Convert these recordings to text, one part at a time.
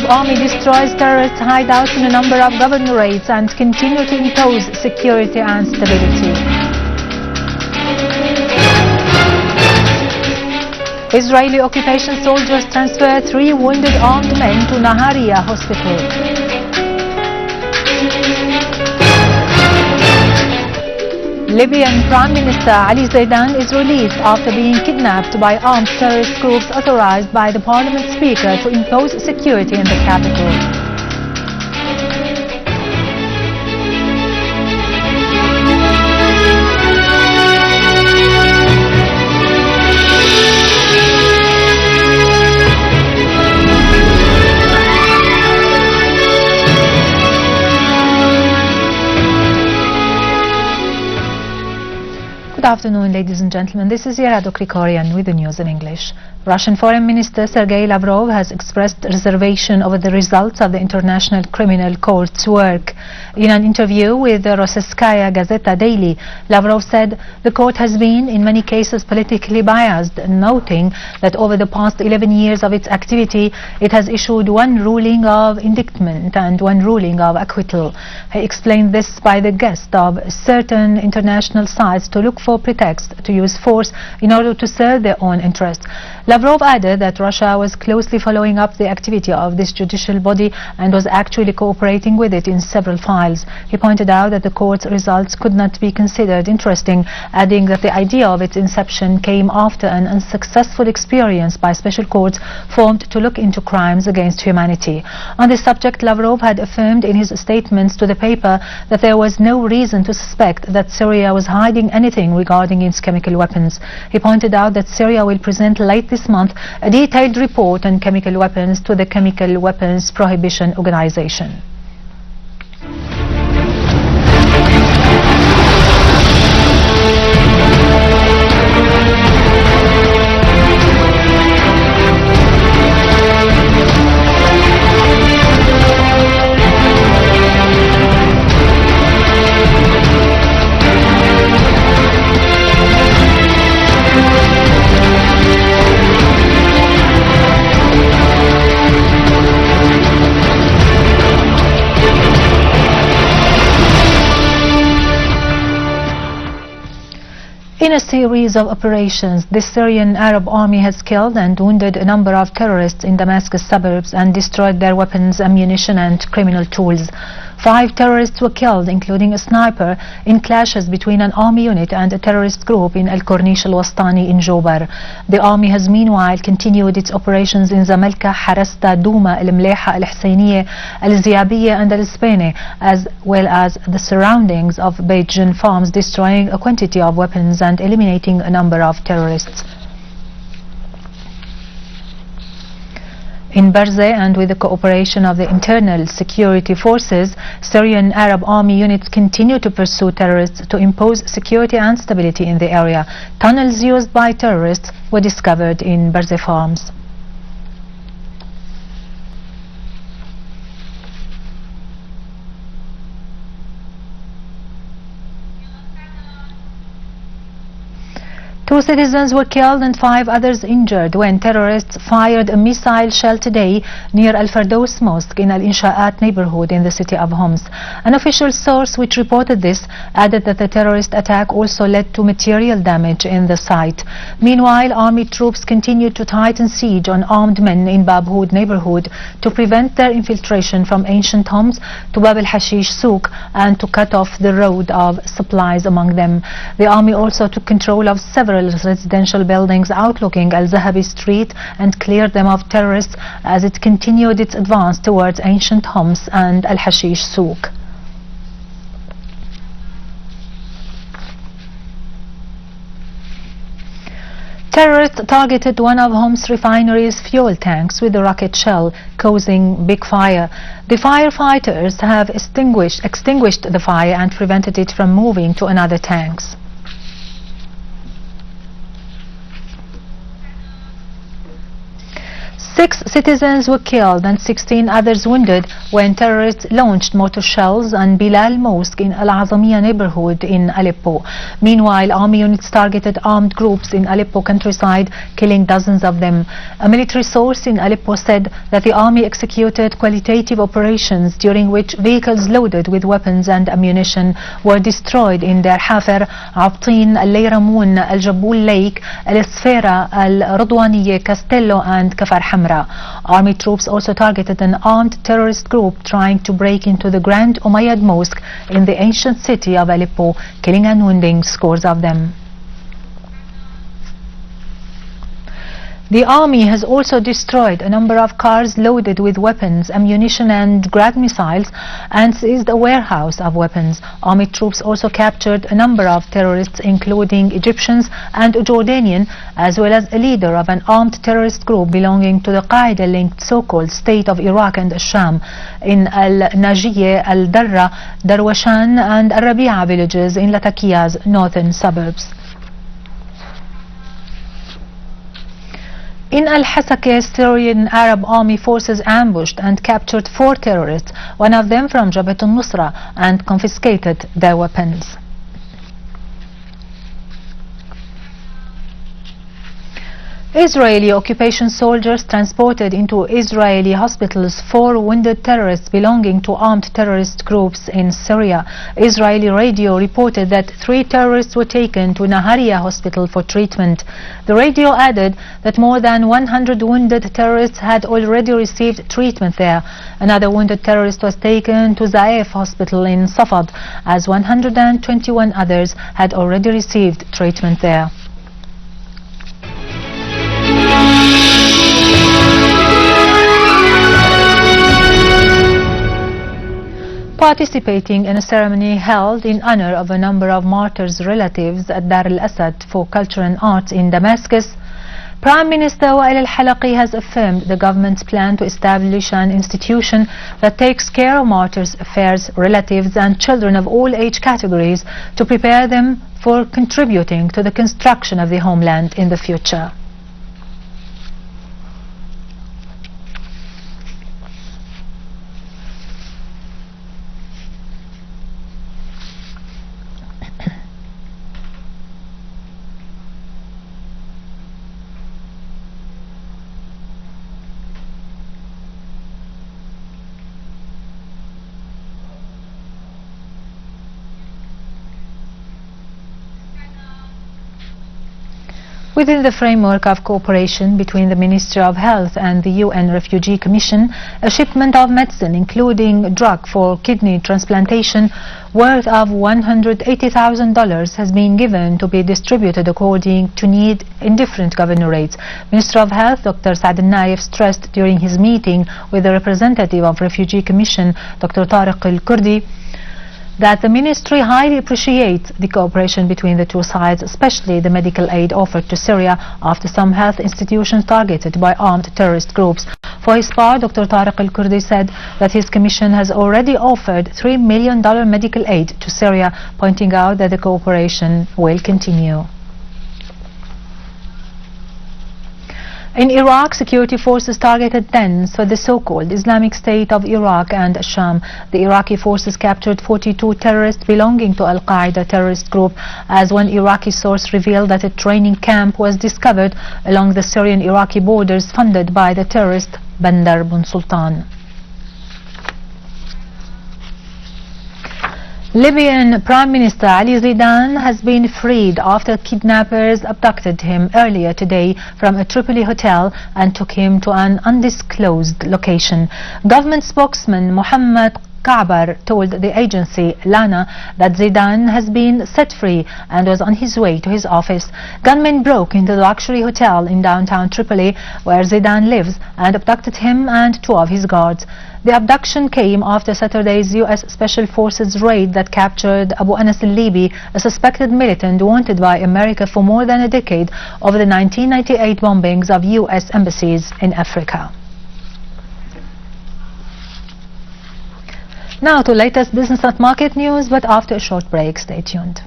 Arab Army destroys terrorist hideouts in a number of governorates and continue to impose security and stability. Israeli occupation soldiers transfer 3 wounded armed men to Nahariya hospital. Libyan Prime Minister Ali Zaidan is released after being kidnapped by armed terrorist groups authorized by the Parliament Speaker to impose security in the capital. Good afternoon, ladies and gentlemen. This is Yerado Krikorian with the news in English. Russian Foreign Minister Sergei Lavrov has expressed reservation over the results of the International Criminal Court's work. In an interview with the Rossiyskaya Gazeta Daily, Lavrov said the court has been, in many cases, politically biased, noting that over the past 11 years of its activity, it has issued 1 ruling of indictment and 1 ruling of acquittal. He explained this by the gist of certain international sites to look for pretext to use force in order to serve their own interests. Lavrov added that Russia was closely following up the activity of this judicial body and was actually cooperating with it in several files. He pointed out that the court's results could not be considered interesting, adding that the idea of its inception came after an unsuccessful experience by special courts formed to look into crimes against humanity. On this subject, Lavrov had affirmed in his statements to the paper that there was no reason to suspect that Syria was hiding anything regarding its chemical weapons. He pointed out that Syria will present late this month a detailed report on chemical weapons to the Chemical Weapons Prohibition Organization. In a series of operations, the Syrian Arab Army has killed and wounded a number of terrorists in Damascus suburbs and destroyed their weapons, ammunition and criminal tools. 5 terrorists were killed, including a sniper, in clashes between an army unit and a terrorist group in Al-Corniche Al-Wastani in Jobar. The army has meanwhile continued its operations in Zamalka, Harasta, Douma, Al-Mleha, Al-Husseiniya, Al-Ziyabiya and Al-Spaini, as well as the surroundings of Beijing farms, destroying a quantity of weapons and eliminating a number of terrorists. In Barzeh, and with the cooperation of the internal security forces, Syrian Arab Army units continue to pursue terrorists to impose security and stability in the area. Tunnels used by terrorists were discovered in Barzeh farms. Two citizens were killed and 5 others injured when terrorists fired a missile shell today near Al-Fardows Mosque in Al-Insha'at neighborhood in the city of Homs. An official source which reported this added that the terrorist attack also led to material damage in the site. Meanwhile, army troops continued to tighten siege on armed men in Babhoud neighborhood to prevent their infiltration from ancient Homs to Bab al-Hashish Souk and to cut off the road of supplies among them. The army also took control of several residential buildings outlooking Al-Zahabi Street and cleared them of terrorists as it continued its advance towards ancient Homs and Al-Hashish Souk. Terrorists targeted one of Homs refinery's fuel tanks with a rocket shell, causing big fire. The firefighters have extinguished the fire and prevented it from moving to another tanks. 6 citizens were killed and 16 others wounded when terrorists launched mortar shells on Bilal Mosque in Al-Azamiya neighborhood in Aleppo. Meanwhile, army units targeted armed groups in Aleppo countryside, killing dozens of them. A military source in Aleppo said that the army executed qualitative operations during which vehicles loaded with weapons and ammunition were destroyed in Der Hafer, Abtin, Al-Layramoun, Al-Jabul Lake, Al-Sfera, Al-Radwaniye, Castello and Kafar Hamra. Army troops also targeted an armed terrorist group trying to break into the Grand Umayyad Mosque in the ancient city of Aleppo, killing and wounding scores of them. The army has also destroyed a number of cars loaded with weapons, ammunition and Grad missiles and seized a warehouse of weapons. Army troops also captured a number of terrorists including Egyptians and Jordanian, as well as a leader of an armed terrorist group belonging to the Qaeda-linked so-called state of Iraq and Sham in Al-Najiyah, Al-Darra, Darwashan and Al-Rabi'a villages in Latakia's northern suburbs. In Al-Hasakeh, Syrian Arab army forces ambushed and captured 4 terrorists, one of them from Jabhat al-Nusra, and confiscated their weapons. Israeli occupation soldiers transported into Israeli hospitals 4 wounded terrorists belonging to armed terrorist groups in Syria. Israeli radio reported that 3 terrorists were taken to Nahariya hospital for treatment. The radio added that more than 100 wounded terrorists had already received treatment there. Another wounded terrorist was taken to Zaif hospital in Safad, as 121 others had already received treatment there. Participating in a ceremony held in honor of a number of martyrs' relatives at Dar al-Assad for Culture and Arts in Damascus, Prime Minister Wael al-Halaqi has affirmed the government's plan to establish an institution that takes care of martyrs' affairs, relatives and children of all age categories to prepare them for contributing to the construction of the homeland in the future. Within the framework of cooperation between the Ministry of Health and the UN Refugee Commission, a shipment of medicine, including a drug for kidney transplantation, worth of $180,000 has been given to be distributed according to need in different governorates. Minister of Health Dr. Saad al-Naif stressed during his meeting with the representative of Refugee Commission, Dr. Tariq al-Kurdi, that the ministry highly appreciates the cooperation between the two sides, especially the medical aid offered to Syria after some health institutions targeted by armed terrorist groups. For his part, Dr. Tariq al-Kurdi said that his commission has already offered $3 million medical aid to Syria, pointing out that the cooperation will continue. In Iraq, security forces targeted tents for the so-called Islamic State of Iraq and Sham. The Iraqi forces captured 42 terrorists belonging to Al-Qaeda terrorist group, as one Iraqi source revealed that a training camp was discovered along the Syrian-Iraqi borders funded by the terrorist Bandar bin Sultan. Libyan Prime Minister Ali Zidane has been freed after kidnappers abducted him earlier today from a Tripoli hotel and took him to an undisclosed location. Government spokesman Mohammed Ka'bar told the agency Lana that Zidane has been set free and was on his way to his office. Gunmen broke into the luxury hotel in downtown Tripoli where Zidane lives and abducted him and 2 of his guards. The abduction came after Saturday's U.S. Special Forces raid that captured Abu Anas al-Libi, a suspected militant wanted by America for more than a decade over the 1998 bombings of U.S. embassies in Africa. Now to latest business and market news, but after a short break. Stay tuned.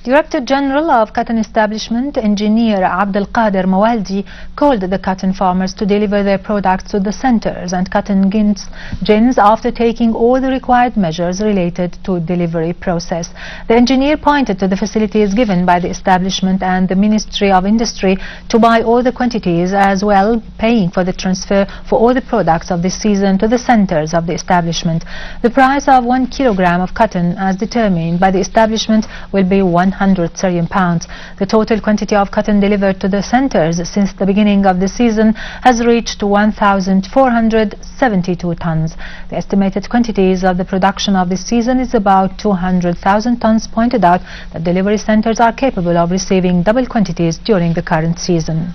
Director General of Cotton Establishment, Engineer Abdel Qadir Mawaldi, called the cotton farmers to deliver their products to the centers and cotton gins after taking all the required measures related to delivery process. The engineer pointed to the facilities given by the establishment and the Ministry of Industry to buy all the quantities, as well paying for the transfer for all the products of this season to the centers of the establishment. The price of 1 kilogram of cotton, as determined by the establishment, will be 100 Syrian pounds. The total quantity of cotton delivered to the centers since the beginning of the season has reached 1,472 tons. The estimated quantities of the production of this season is about 200,000 tons. Pointed out that delivery centers are capable of receiving double quantities during the current season.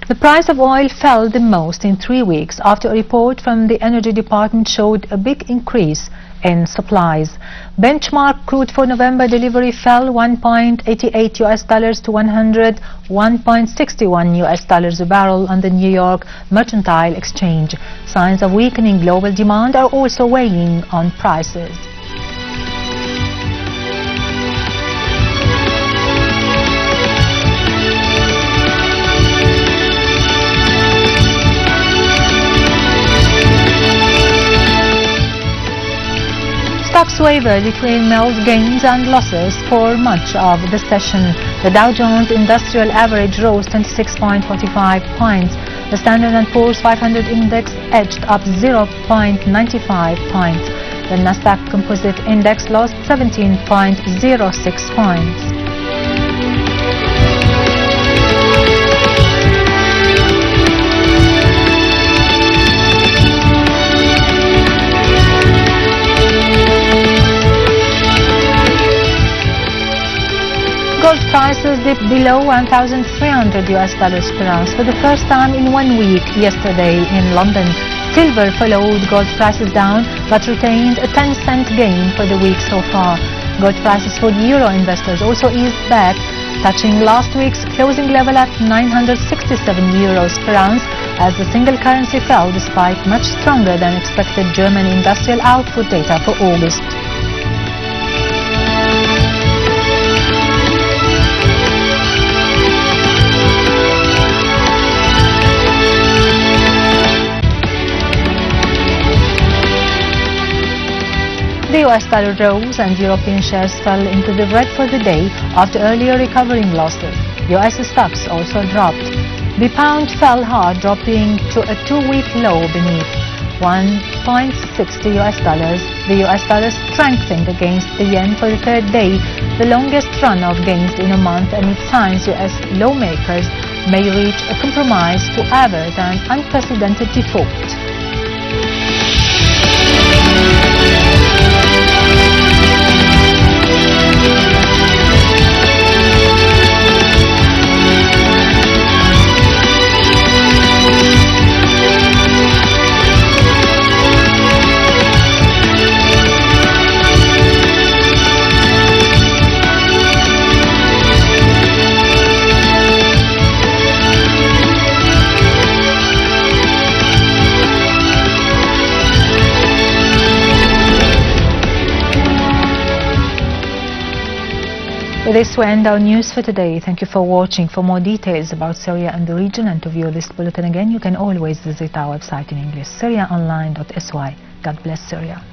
The price of oil fell the most in 3 weeks after a report from the Energy Department showed a big increase in supplies. Benchmark crude for November delivery fell $1.88 to $101.61 a barrel on the New York Mercantile Exchange. Signs of weakening global demand are also weighing on prices. Stocks wavered between Mel's gains and losses for much of the session. The Dow Jones Industrial Average rose 26.45 points. The Standard & Poor's 500 Index edged up 0.95 points. The Nasdaq Composite Index lost 17.06 points. Gold prices dipped below $1,300 per ounce for the first time in 1 week yesterday in London. Silver followed gold prices down but retained a 10-cent gain for the week so far. Gold prices for euro investors also eased back, touching last week's closing level at 967 euros per ounce as the single currency fell despite much stronger than expected German industrial output data for August. The US dollar rose and European shares fell into the red for the day after earlier recovering losses. US stocks also dropped. The pound fell hard, dropping to a 2-week low beneath $1.60 US. The US dollar strengthened against the yen for the third day, the longest run of gains in a month, amid signs US lawmakers may reach a compromise to avert an unprecedented default. With this we end our news for today. Thank you for watching. For more details about Syria and the region and to view this bulletin again, you can always visit our website in English, syriaonline.sy. God bless Syria.